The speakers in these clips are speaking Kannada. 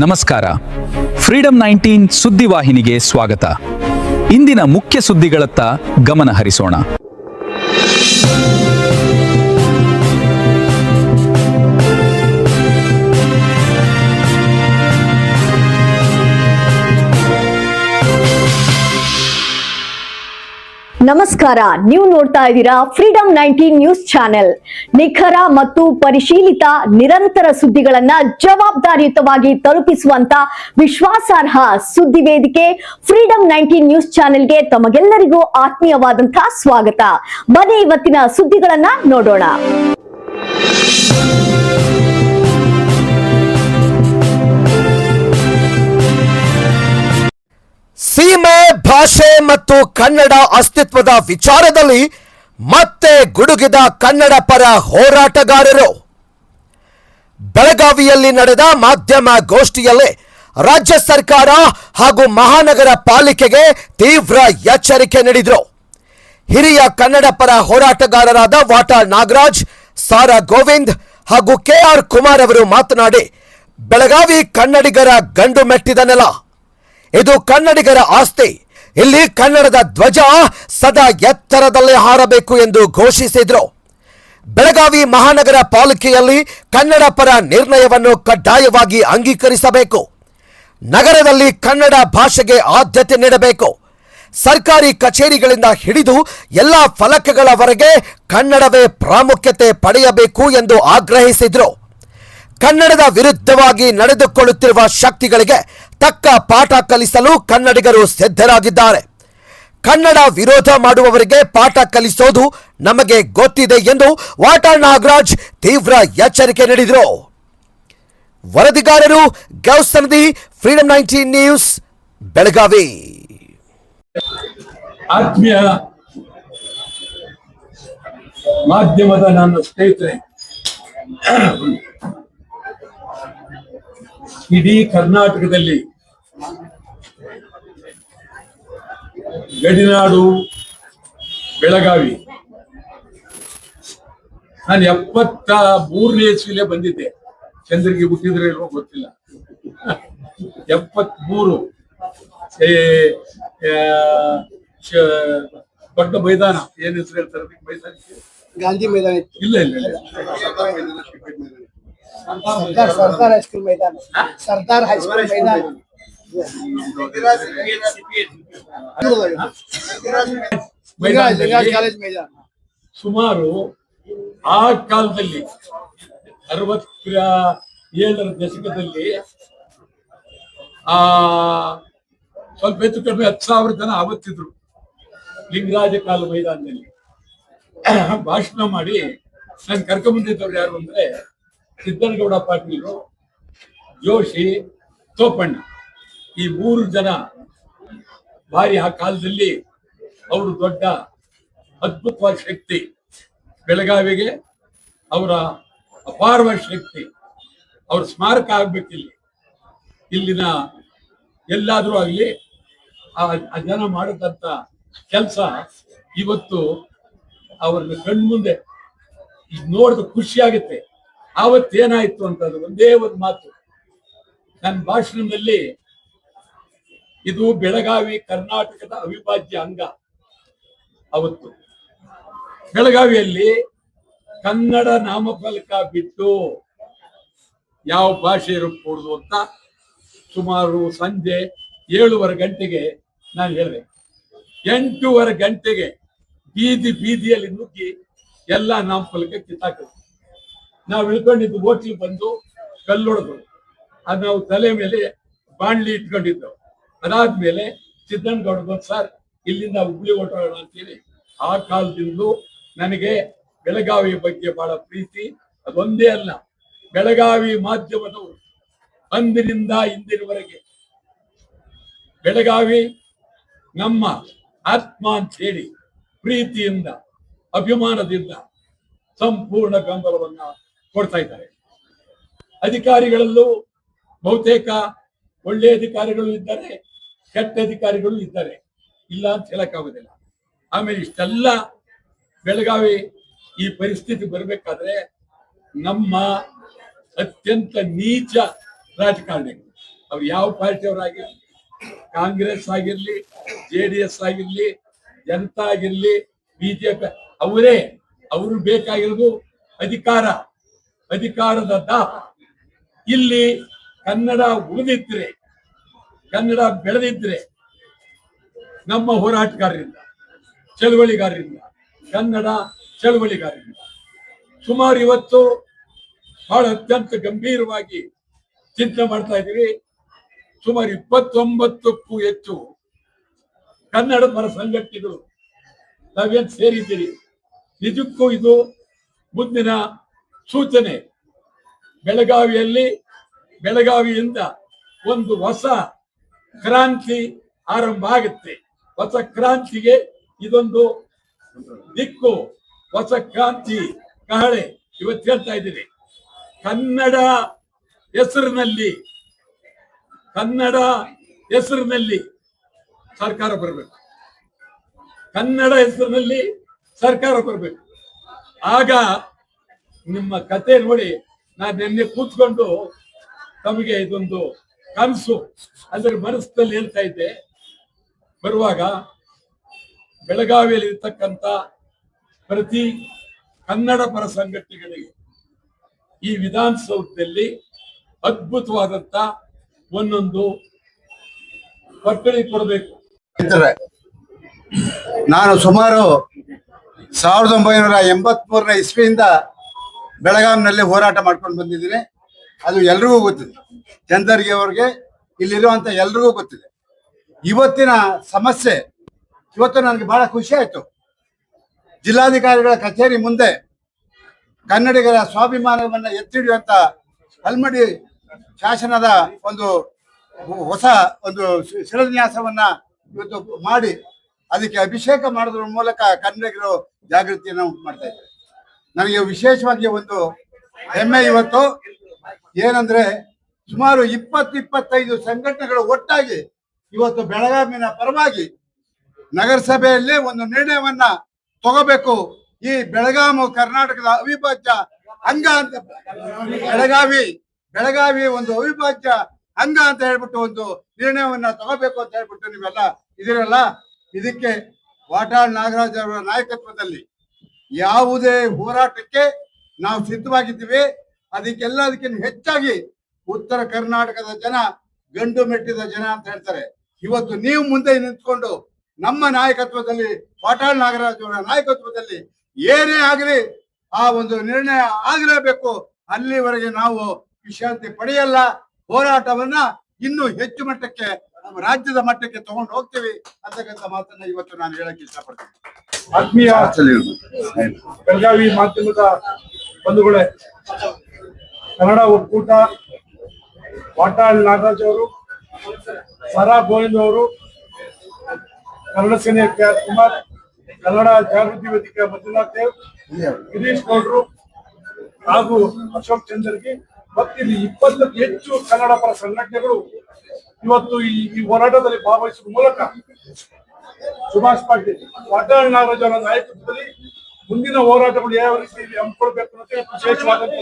ನಮಸ್ಕಾರ. ಫ್ರೀಡಂ 19 ಸುದ್ದಿವಾಹಿನಿಗೆ ಸ್ವಾಗತ. ಇಂದಿನ ಮುಖ್ಯ ಸುದ್ದಿಗಳತ್ತ ಗಮನ ಹರಿಸೋಣ. ನಮಸ್ಕಾರ, ನೀವು ನೋಡ್ತಾ ಇದ್ದೀರಾ ಫ್ರೀಡಂ 19 ನ್ಯೂಸ್ ಚಾನೆಲ್. ನಿಖರ ಮತ್ತು ಪರಿಶೀಲಿತ ನಿರಂತರ ಸುದ್ದಿಗಳನ್ನ ಜವಾಬ್ದಾರಿಯುತವಾಗಿ ತಲುಪಿಸುವಂತ ವಿಶ್ವಾಸಾರ್ಹ ಸುದ್ದಿ ವೇದಿಕೆ ಫ್ರೀಡಂ 19 ನ್ಯೂಸ್ ಚಾನೆಲ್ಗೆ ತಮಗೆಲ್ಲರಿಗೂ ಆತ್ಮೀಯವಾದಂತಹ ಸ್ವಾಗತ. ಬನ್ನಿ ಇವತ್ತಿನ ಸುದ್ದಿಗಳನ್ನ ನೋಡೋಣ. ಸೀಮೆ ಭಾಷೆ ಮತ್ತು ಕನ್ನಡ ಅಸ್ತಿತ್ವದ ವಿಚಾರದಲ್ಲಿ ಮತ್ತೆ ಗುಡುಗಿದ ಕನ್ನಡ ಪರ ಹೋರಾಟಗಾರರು. ಬೆಳಗಾವಿಯಲ್ಲಿ ನಡೆದ ಮಾಧ್ಯಮ ಗೋಷ್ಠಿಯಲ್ಲಿ ರಾಜ್ಯ ಸರ್ಕಾರ ಹಾಗೂ ಮಹಾನಗರ ಪಾಲಿಕೆಗೆ ತೀವ್ರ ಎಚ್ಚರಿಕೆ ನೀಡಿದರು. ಹಿರಿಯ ಕನ್ನಡ ಪರ ಹೋರಾಟಗಾರರಾದ ವಾಟಾಳ್ ನಾಗರಾಜ್, ಸಾರಾ ಗೋವಿಂದ್ ಹಾಗೂ KR ಕುಮಾರ್ ಅವರು ಮಾತನಾಡಿ, ಬೆಳಗಾವಿ ಕನ್ನಡಿಗರ ಗಂಡು ಮೆಟ್ಟಿದ ನೆಲ, ಇದು ಕನ್ನಡಿಗರ ಆಸ್ತಿ, ಇಲ್ಲಿ ಕನ್ನಡದ ಧ್ವಜ ಸದಾ ಎತ್ತರದಲ್ಲೇ ಹಾರಬೇಕು ಎಂದು ಘೋಷಿಸಿದ್ರು. ಬೆಳಗಾವಿ ಮಹಾನಗರ ಪಾಲಿಕೆಯಲ್ಲಿ ಕನ್ನಡ ಪರ ನಿರ್ಣಯವನ್ನು ಕಡ್ಡಾಯವಾಗಿ ಅಂಗೀಕರಿಸಬೇಕು. ನಗರದಲ್ಲಿ ಕನ್ನಡ ಭಾಷೆಗೆ ಆದ್ಯತೆ ನೀಡಬೇಕು. ಸರ್ಕಾರಿ ಕಚೇರಿಗಳಿಂದ ಹಿಡಿದು ಎಲ್ಲ ಫಲಕಗಳವರೆಗೆ ಕನ್ನಡವೇ ಪ್ರಾಮುಖ್ಯತೆ ಪಡೆಯಬೇಕು ಎಂದು ಆಗ್ರಹಿಸಿದ್ರು. ಕನ್ನಡದ ವಿರುದ್ಧವಾಗಿ ನಡೆದುಕೊಳ್ಳುತ್ತಿರುವ ಶಕ್ತಿಗಳಿಗೆ ತಕ್ಕ ಪಾಠ ಕಲಿಸಲು ಕನ್ನಡಿಗರು ಸಿದ್ಧರಾಗಿದ್ದಾರೆ. ಕನ್ನಡ ವಿರೋಧ ಮಾಡುವವರಿಗೆ ಪಾಠ ಕಲಿಸೋದು ನಮಗೆ ಗೊತ್ತಿದೆ ಎಂದು ವಾಟಾಳ್ ನಾಗರಾಜ್ ತೀವ್ರ ಎಚ್ಚರಿಕೆ ನೀಡಿದರು. ವರದಿಗಾರರು ಗೌಸನದಿ, ಫ್ರೀಡಂ 19 ನ್ಯೂಸ್, ಬೆಳಗಾವಿ. ಆತ್ಮೀಯ ಮಾಧ್ಯಮದ ನನ್ನ ಸ್ನೇಹಿತರೆ, ಇಡೀ ಕರ್ನಾಟಕದಲ್ಲಿ ಗಡಿನಾಡು ಬೆಳಗಾವಿ, ನಾನು 73ನೇ ಇಸ್ವಿಲೇ ಬಂದಿದ್ದೆ. ಚಂದ್ರಿಗೆ ಹುಟ್ಟಿದ್ರೆ ಇಲ್ವೋ ಗೊತ್ತಿಲ್ಲ. 73 ದೊಡ್ಡ ಮೈದಾನ, ಏನ್ ಹೆಸರು ಹೇಳ್ತಾರೆ ಮೈದಾನಕ್ಕೆ? ಗಾಂಧಿ ಮೈದಾನ ಇತ್ತು. ಇಲ್ಲ ಇಲ್ಲ ಇಲ್ಲ, ಸರ್ದಾರ್ ಹೈಸ್ಕೂಲ್ ಮೈದಾನ, ಸರ್ದಾರ್ ಹೈಸ್ಕೂಲ್ ಮೈದಾನ, ಲಿಂಗಾಯತ್ ಕಾಲೇಜ್ ಮೈದಾನ. ಸುಮಾರು ಆ ಕಾಲದಲ್ಲಿ 67ರ ದಶಕದಲ್ಲಿ ಸ್ವಲ್ಪ ಹೆಚ್ಚು ಕಡಿಮೆ 10,000 ಜನ ಆವತ್ತಿದ್ರು ಲಿಂಗರಾಜ ಕಾಲ ಮೈದಾನದಲ್ಲಿ. ಭಾಷಣ ಮಾಡಿ ನಾನು ಕರ್ಕೊಂಡ್ಬಂದಿದ್ದವ್ರು ಯಾರು ಅಂದ್ರೆ ಸಿದ್ದನಗೌಡ ಪಾಟೀಲರು, ಜೋಶಿ, ತೋಪಣ್ಣ, ಈ 3 ಜನ ಭಾರಿ ಆ ಕಾಲದಲ್ಲಿ ಅವರು ದೊಡ್ಡ ಅದ್ಭುತವಾದ ಶಕ್ತಿ. ಬೆಳಗಾವಿಗೆ ಅವರ ಅಪಾರವಾದ ಶಕ್ತಿ. ಅವ್ರ ಸ್ಮಾರಕ ಆಗ್ಬೇಕಿಲ್ಲಿ, ಇಲ್ಲಿನ ಎಲ್ಲಾದ್ರೂ ಆಗ್ಲಿ ಆ ಜನ ಮಾಡದಂತ ಕೆಲಸ ಇವತ್ತು ಅವ್ರನ್ನ ಕಣ್ಮುಂದೆ ನೋಡಿದ ಖುಷಿ ಆಗುತ್ತೆ. ಆವತ್ತೇನಾಯ್ತು ಅಂತಂದ್ರೆ ಒಂದೇ ಒಂದು ಮಾತು ನನ್ನ ಭಾಷಣದಲ್ಲಿ, ಇದು ಬೆಳಗಾವಿ ಕರ್ನಾಟಕದ ಅವಿಭಾಜ್ಯ ಅಂಗ. ಅವತ್ತು ಬೆಳಗಾವಿಯಲ್ಲಿ ಕನ್ನಡ ನಾಮಫಲಕ ಬಿಟ್ಟು ಯಾವ ಭಾಷೆ ಇರಬಹುದು ಅಂತ ಸುಮಾರು ಸಂಜೆ 7:15 ಗಂಟೆಗೆ ನಾನು ಹೇಳಿದೆ. 8:15 ಗಂಟೆಗೆ ಬೀದಿಯಲ್ಲಿ ನುಗ್ಗಿ ಎಲ್ಲ ನಾಮಫಲಕ ಕಿತ್ತಾಕಿದ್ರು. ನಾವು ಇಳ್ಕೊಂಡಿದ್ದು ಹೋಟ್ಲಿಗೆ ಬಂದು ಕಲ್ಲೊಡೆದು ಅದು ನಾವು ತಲೆ ಮೇಲೆ ಬಾಣ್ಲಿ ಇಟ್ಕೊಂಡಿದ್ದೆವು. ಅದಾದ್ಮೇಲೆ ಸಿದ್ದನಗೌಡ ಬಂದು, ಸರ್ ಇಲ್ಲಿಂದ ಹುಬ್ಳಿ ಹೊರಟೋಣ ಅಂತೇಳಿ. ಆ ಕಾಲದಿಂದಲೂ ನನಗೆ ಬೆಳಗಾವಿ ಬಗ್ಗೆ ಬಹಳ ಪ್ರೀತಿ. ಅದೊಂದೇ ಅಲ್ಲ, ಬೆಳಗಾವಿ ಮಾಧ್ಯಮದವರು ಅಂದಿನಿಂದ ಇಂದಿನವರೆಗೆ ಬೆಳಗಾವಿ ನಮ್ಮ ಆತ್ಮ ಅಂತ ಹೇಳಿ ಪ್ರೀತಿಯಿಂದ, ಅಭಿಮಾನದಿಂದ ಸಂಪೂರ್ಣ ಬೆಂಬಲವನ್ನ ಕೊಡ್ತಾ ಇದ್ದಾರೆ. ಅಧಿಕಾರಿಗಳಲ್ಲೂ ಬಹುತೇಕ ಒಳ್ಳೆ ಅಧಿಕಾರಿಗಳು ಇದ್ದಾರೆ, ಕೆಟ್ಟ ಅಧಿಕಾರಿಗಳು ಇದ್ದಾರೆ, ಇಲ್ಲ ಅಂತ ಹೇಳಕ್ಕಾಗೋದಿಲ್ಲ. ಆಮೇಲೆ ಇಷ್ಟೆಲ್ಲ ಬೆಳಗಾವಿ ಈ ಪರಿಸ್ಥಿತಿ ಬರಬೇಕಾದ್ರೆ ನಮ್ಮ ಅತ್ಯಂತ ನೀಚ ರಾಜಕಾರಣಿಗಳು, ಅವ್ರು ಯಾವ ಪಾರ್ಟಿಯವರಾಗಿರ್ಲಿ, ಕಾಂಗ್ರೆಸ್ ಆಗಿರ್ಲಿ, JDS ಆಗಿರ್ಲಿ, ಜನತಾ ಆಗಿರ್ಲಿ, ಬಿಜೆಪಿ, ಅವರು ಬೇಕಾಗಿರೋದು ಅಧಿಕಾರದ ದಾಹ. ಇಲ್ಲಿ ಕನ್ನಡ ಉಳಿದಿದ್ರೆ, ಕನ್ನಡ ಬೆಳೆದಿದ್ರೆ ನಮ್ಮ ಹೋರಾಟಗಾರರಿಂದ, ಚಳವಳಿಗಾರರಿಂದ, ಕನ್ನಡ ಚಳವಳಿಗಾರರಿಂದ ಸುಮಾರು ಇವತ್ತು ಬಹಳ ಅತ್ಯಂತ ಗಂಭೀರವಾಗಿ ಚಿಂತನೆ ಮಾಡ್ತಾ ಇದ್ದೀವಿ. ಸುಮಾರು 29ಕ್ಕೂ ಹೆಚ್ಚು ಕನ್ನಡ ಪರ ಸಂಘಟನೆಗಳು ನಾವೇನ್ ಸೇರಿದ್ದೀರಿ. ನಿಜಕ್ಕೂ ಇದು ಮುಂದಿನ ಸೂಚನೆ. ಬೆಳಗಾವಿಯಿಂದ ಒಂದು ಹೊಸ ಕ್ರಾಂತಿ ಆರಂಭ ಆಗುತ್ತೆ. ಹೊಸ ಕ್ರಾಂತಿಗೆ ಇದೊಂದು ದಿಕ್ಕು, ಹೊಸ ಕ್ರಾಂತಿ ಕಹಳೆ. ಇವತ್ತು ಹೇಳ್ತಾ ಇದ್ದೀನಿ, ಕನ್ನಡ ಹೆಸರಿನಲ್ಲಿ ಸರ್ಕಾರ ಬರಬೇಕು. ಕನ್ನಡ ಹೆಸರಿನಲ್ಲಿ ಸರ್ಕಾರ ಬರಬೇಕು. ಆಗ ನಿಮ್ಮ ಕತೆ ನೋಡಿ, ನಾನು ನಿನ್ನೆ ಕೂತ್ಕೊಂಡು ತಮಗೆ ಇದೊಂದು ಕನಸು ಅಂದ್ರೆ ಮನಸ್ಸಿನಲ್ಲಿ ಹೇಳ್ತಾ ಇದ್ದೆ. ಬರುವಾಗ ಬೆಳಗಾವಿಯಲ್ಲಿ ಇರ್ತಕ್ಕಂಥ ಪ್ರತಿ ಕನ್ನಡ ಪರ ಸಂಘಟನೆಗಳಿಗೆ ಈ ವಿಧಾನಸೌಧದಲ್ಲಿ ಅದ್ಭುತವಾದಂತ ಒಂದೊಂದು ಕೊಠಡಿ ಕೊಡಬೇಕು. ನಾನು ಸುಮಾರು 1983ನೇ ಇಸ್ವಿಯಿಂದ ಬೆಳಗಾವಿನಲ್ಲಿ ಹೋರಾಟ ಮಾಡ್ಕೊಂಡು ಬಂದಿದ್ದೀನಿ. ಅದು ಎಲ್ರಿಗೂ ಗೊತ್ತಿದೆ, ಚಂದರ್ಗಿ ಅವ್ರಿಗೆ, ಇಲ್ಲಿರುವಂತ ಎಲ್ರಿಗೂ ಗೊತ್ತಿದೆ. ಇವತ್ತಿನ ಸಮಸ್ಯೆ, ಇವತ್ತು ನನಗೆ ಬಹಳ ಖುಷಿ ಆಯ್ತು. ಜಿಲ್ಲಾಧಿಕಾರಿಗಳ ಕಚೇರಿ ಮುಂದೆ ಕನ್ನಡಿಗರ ಸ್ವಾಭಿಮಾನವನ್ನ ಎತ್ತಿಡಿಯುವಂತ ಹಲ್ಮಡಿ ಶಾಸನದ ಒಂದು ಹೊಸ ಒಂದು ಶಿಲಾನ್ಯಾಸವನ್ನ ಇವತ್ತು ಮಾಡಿ ಅದಕ್ಕೆ ಅಭಿಷೇಕ ಮಾಡೋದ್ರ ಮೂಲಕ ಕನ್ನಡಿಗರು ಜಾಗೃತಿಯನ್ನು ಉಂಟು ಮಾಡ್ತಾ ಇದ್ದಾರೆ. ನನಗೆ ವಿಶೇಷವಾಗಿ ಒಂದು ಹೆಮ್ಮೆ ಇವತ್ತು ಏನಂದ್ರೆ, ಸುಮಾರು 20-25 ಸಂಘಟನೆಗಳು ಒಟ್ಟಾಗಿ ಇವತ್ತು ಬೆಳಗಾವಿನ ಪರವಾಗಿ ನಗರಸಭೆಯಲ್ಲಿ ಒಂದು ನಿರ್ಣಯವನ್ನ ತಗೋಬೇಕು. ಈ ಬೆಳಗಾವಿ ಕರ್ನಾಟಕದ ಅವಿಭಾಜ್ಯ ಅಂಗ ಅಂತ, ಬೆಳಗಾವಿ ಒಂದು ಅವಿಭಾಜ್ಯ ಅಂಗ ಅಂತ ಹೇಳ್ಬಿಟ್ಟು ಒಂದು ನಿರ್ಣಯವನ್ನ ತಗೋಬೇಕು ಅಂತ ಹೇಳ್ಬಿಟ್ಟು ನೀವೆಲ್ಲ ಇದೀರಲ್ಲ. ಇದಕ್ಕೆ ವಾಟಾಳ್ ನಾಗರಾಜ್ ಅವರ ನಾಯಕತ್ವದಲ್ಲಿ ಯಾವುದೇ ಹೋರಾಟಕ್ಕೆ ನಾವು ಸಿದ್ಧವಾಗಿದ್ದೀವಿ. ಅದಕ್ಕೆಲ್ಲದಕ್ಕಿಂತ ಹೆಚ್ಚಾಗಿ ಉತ್ತರ ಕರ್ನಾಟಕದ ಜನ ಗಂಡು ಮೆಟ್ಟಿದ ಜನ ಅಂತ ಹೇಳ್ತಾರೆ. ಇವತ್ತು ನೀವು ಮುಂದೆ ನಿಂತ್ಕೊಂಡು ನಮ್ಮ ನಾಯಕತ್ವದಲ್ಲಿ, ವಾಟಾಳ್ ನಾಗರಾಜ್ ಅವರ ನಾಯಕತ್ವದಲ್ಲಿ ಏನೇ ಆಗಲಿ ಆ ಒಂದು ನಿರ್ಣಯ ಆಗಲೇಬೇಕು. ಅಲ್ಲಿವರೆಗೆ ನಾವು ವಿಶ್ರಾಂತಿ ಪಡೆಯಲ್ಲ. ಹೋರಾಟವನ್ನ ಇನ್ನೂ ಹೆಚ್ಚು ಮಟ್ಟಕ್ಕೆ, ನಮ್ಮ ರಾಜ್ಯದ ಮಟ್ಟಕ್ಕೆ ತಗೊಂಡು ಹೋಗ್ತೀವಿ ಅಂತಕ್ಕಂಥ ಮಾತನ್ನ ಇವತ್ತು ನಾನು ಹೇಳಕ್ ಇಷ್ಟಪಡ್ತೀನಿ. ಆತ್ಮೀಯ ಬೆಳಗಾವಿ ಮಾಧ್ಯಮದ ಬಂಧುಗಳೇ, ಕನ್ನಡ ಒಕ್ಕೂಟ, ವಾಟಾಳ್ ನಾಗರಾಜ್ ಅವರು, ಸರಾ ಗೋವಿಂದ್ ಅವರು, ಕನ್ನಡ ಸೇನೆ KR ಕುಮಾರ್, ಕನ್ನಡ ಜಾಗೃತಿ ವೇದಿಕೆ ಮಂಜುನಾಥ್ ದೇವ್, ಗಿರೀಶ್ ಗೌಡ್ರು ಹಾಗೂ ಅಶೋಕ್ ಚಂದರ್ಗಿ ಮತ್ತು ಇಲ್ಲಿ 20ಕ್ಕೂ ಹೆಚ್ಚು ಕನ್ನಡ ಪರ ಸಂಘಟನೆಗಳು ಇವತ್ತು ಈ ಹೋರಾಟದಲ್ಲಿ ಭಾಗವಹಿಸುವ ಮೂಲಕ ಸುಭಾಷ್ ಪಾಟೀಲ್, ವಾಟಾಳ್ ನಾಗರಾಜ್ ಅವರ ನಾಯಕತ್ವದಲ್ಲಿ ಮುಂದಿನ ಹೋರಾಟಗಳು ಯಾವ ರೀತಿ ಹಮ್ಮಿಕೊಳ್ಬೇಕು ಅನ್ನೋದೇ ವಿಶೇಷವಾದಂತ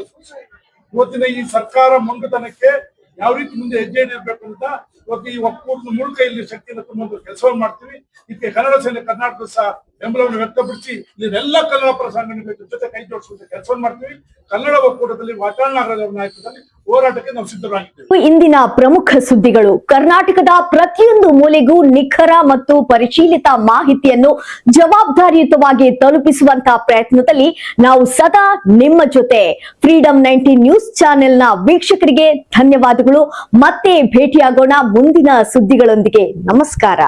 ಇವತ್ತಿನ ಈ ಸರ್ಕಾರ ಮಂಗತನಕ್ಕೆ ಯಾವ ರೀತಿ ಮುಂದೆ ಹೆಜ್ಜೆ ಇಡಬೇಕು ಅಂತ ಇವತ್ತು ಈ ಒಕ್ಕೂಟದ ಮೂಲಕ ಇಲ್ಲಿ ಶಕ್ತಿಯನ್ನು ತುಂಬುವಂತ ಕೆಲಸವನ್ನು ಮಾಡ್ತೀವಿ. ಇದಕ್ಕೆ ಕನ್ನಡ ಸೇನೆ ಕರ್ನಾಟಕ ಸಹ ಬೆಂಬಲವನ್ನು ವ್ಯಕ್ತಪಡಿಸಿ ಇಲ್ಲೆಲ್ಲ ಕನ್ನಡ ಪರ ಸಂಘಟನೆಗಳ ಜೊತೆ ಕೈ ಜೋಡಿಸುವಂತ ಕೆಲಸವನ್ನು ಮಾಡ್ತೀವಿ. ಕನ್ನಡ ಒಕ್ಕೂಟದಲ್ಲಿ ವಾಟಾಳ್ ನಾಗರಾಜ್ ಅವರ ನಾಯಕತ್ವದಲ್ಲಿ ಹೋರಾಟಕ್ಕೆ ನಾವು ಸಿದ್ಧರಾಗಿದ್ದೇವೆ. ಇಂದಿನ ಪ್ರಮುಖ ಸುದ್ದಿಗಳು. ಕರ್ನಾಟಕದ ಪ್ರತಿಯೊಂದು ಮೂಲೆಗೂ ನಿಖರ ಮತ್ತು ಪರಿಶೀಲಿತ ಮಾಹಿತಿಯನ್ನು ಜವಾಬ್ದಾರಿಯುತವಾಗಿ ತಲುಪಿಸುವಂತಹ ಪ್ರಯತ್ನದಲ್ಲಿ ನಾವು ಸದಾ ನಿಮ್ಮ ಜೊತೆ. ಫ್ರೀಡಂ 19 ನ್ಯೂಸ್ ಚಾನೆಲ್ನ ವೀಕ್ಷಕರಿಗೆ ಧನ್ಯವಾದಗಳು. ಮತ್ತೆ ಭೇಟಿಯಾಗೋಣ ಮುಂದಿನ ಸುದ್ದಿಗಳೊಂದಿಗೆ. ನಮಸ್ಕಾರ.